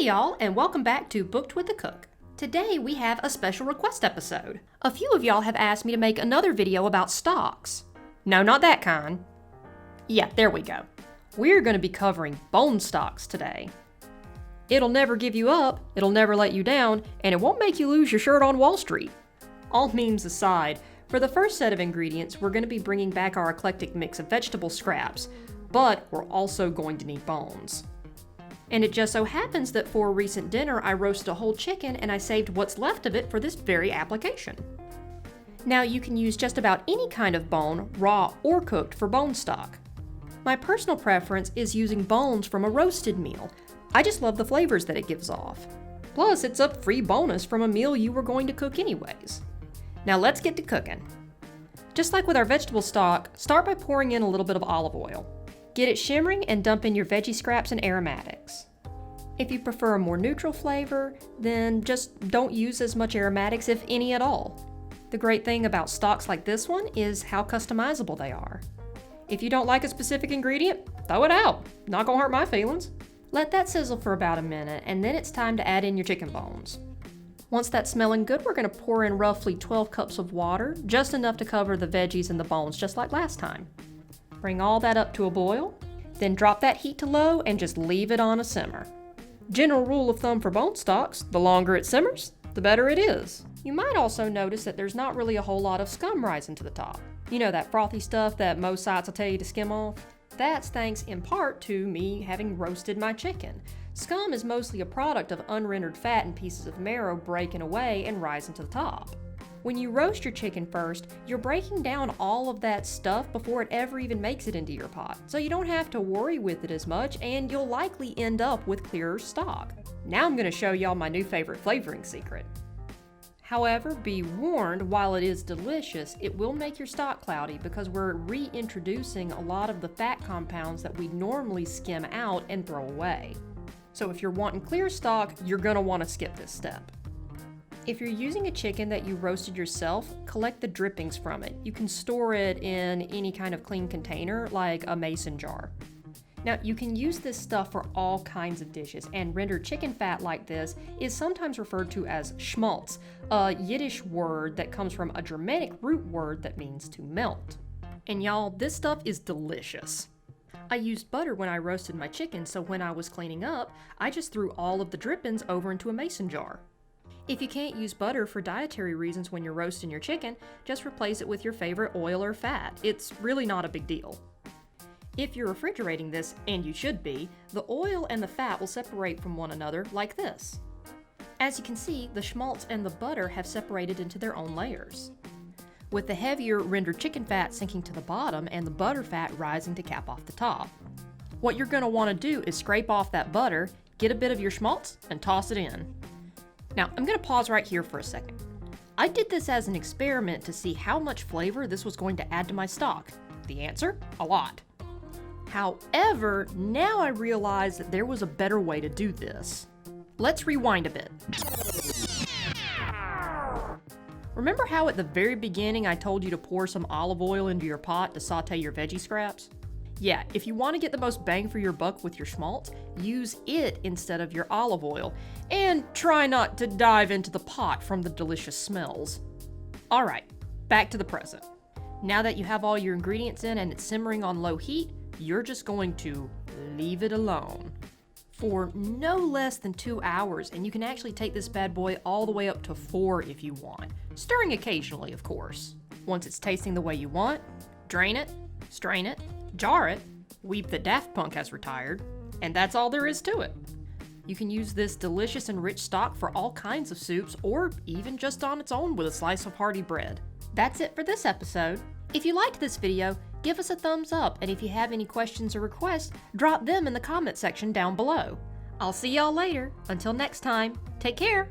Hey y'all, and welcome back to Booked with the Cook. Today we have a special request episode. A few of y'all have asked me to make another video about stocks. No, not that kind. Yeah, there we go. We're going to be covering bone stocks today. It'll never give you up, it'll never let you down, and it won't make you lose your shirt on Wall Street. All memes aside, for the first set of ingredients, we're going to be bringing back our eclectic mix of vegetable scraps, but we're also going to need bones. And it just so happens that for a recent dinner, I roasted a whole chicken and I saved what's left of it for this very application. Now you can use just about any kind of bone, raw or cooked, for bone stock. My personal preference is using bones from a roasted meal. I just love the flavors that it gives off. Plus, it's a free bonus from a meal you were going to cook anyways. Now let's get to cooking. Just like with our vegetable stock, start by pouring in a little bit of olive oil. Get it shimmering and dump in your veggie scraps and aromatics. If you prefer a more neutral flavor, then just don't use as much aromatics, if any at all. The great thing about stocks like this one is how customizable they are. If you don't like a specific ingredient, throw it out. Not gonna hurt my feelings. Let that sizzle for about a minute, and then it's time to add in your chicken bones. Once that's smelling good, we're gonna pour in roughly 12 cups of water, just enough to cover the veggies and the bones, just like last time. Bring all that up to a boil, then drop that heat to low and just leave it on a simmer. General rule of thumb for bone stocks, the longer it simmers, the better it is. You might also notice that there's not really a whole lot of scum rising to the top. You know, that frothy stuff that most sites will tell you to skim off? That's thanks in part to me having roasted my chicken. Scum is mostly a product of unrendered fat and pieces of marrow breaking away and rising to the top. When you roast your chicken first, you're breaking down all of that stuff before it ever even makes it into your pot, so you don't have to worry with it as much, and you'll likely end up with clearer stock. Now I'm going to show y'all my new favorite flavoring secret. However, be warned, while it is delicious, it will make your stock cloudy because we're reintroducing a lot of the fat compounds that we normally skim out and throw away. So if you're wanting clear stock, you're going to want to skip this step. If you're using a chicken that you roasted yourself, collect the drippings from it. You can store it in any kind of clean container, like a mason jar. Now, you can use this stuff for all kinds of dishes, and rendered chicken fat like this is sometimes referred to as schmaltz, a Yiddish word that comes from a Germanic root word that means to melt. And y'all, this stuff is delicious. I used butter when I roasted my chicken, so when I was cleaning up, I just threw all of the drippings over into a mason jar. If you can't use butter for dietary reasons when you're roasting your chicken, just replace it with your favorite oil or fat. It's really not a big deal. If you're refrigerating this, and you should be, the oil and the fat will separate from one another like this. As you can see, the schmaltz and the butter have separated into their own layers, with the heavier rendered chicken fat sinking to the bottom and the butter fat rising to cap off the top. What you're going to want to do is scrape off that butter, get a bit of your schmaltz, and toss it in. Now, I'm going to pause right here for a second. I did this as an experiment to see how much flavor this was going to add to my stock. The answer? A lot. However, now I realize that there was a better way to do this. Let's rewind a bit. Remember how at the very beginning I told you to pour some olive oil into your pot to saute your veggie scraps? Yeah, if you want to get the most bang for your buck with your schmaltz, use it instead of your olive oil, and try not to dive into the pot from the delicious smells. Alright, back to the present. Now that you have all your ingredients in and it's simmering on low heat, you're just going to leave it alone for no less than 2 hours, and you can actually take this bad boy all the way up to 4 if you want, stirring occasionally, of course. Once it's tasting the way you want, drain it, strain it, jar it, weep that Daft Punk has retired, and that's all there is to it. You can use this delicious and rich stock for all kinds of soups, or even just on its own with a slice of hearty bread. That's it for this episode. If you liked this video, give us a thumbs up, and if you have any questions or requests, drop them in the comment section down below. I'll see y'all later. Until next time, take care!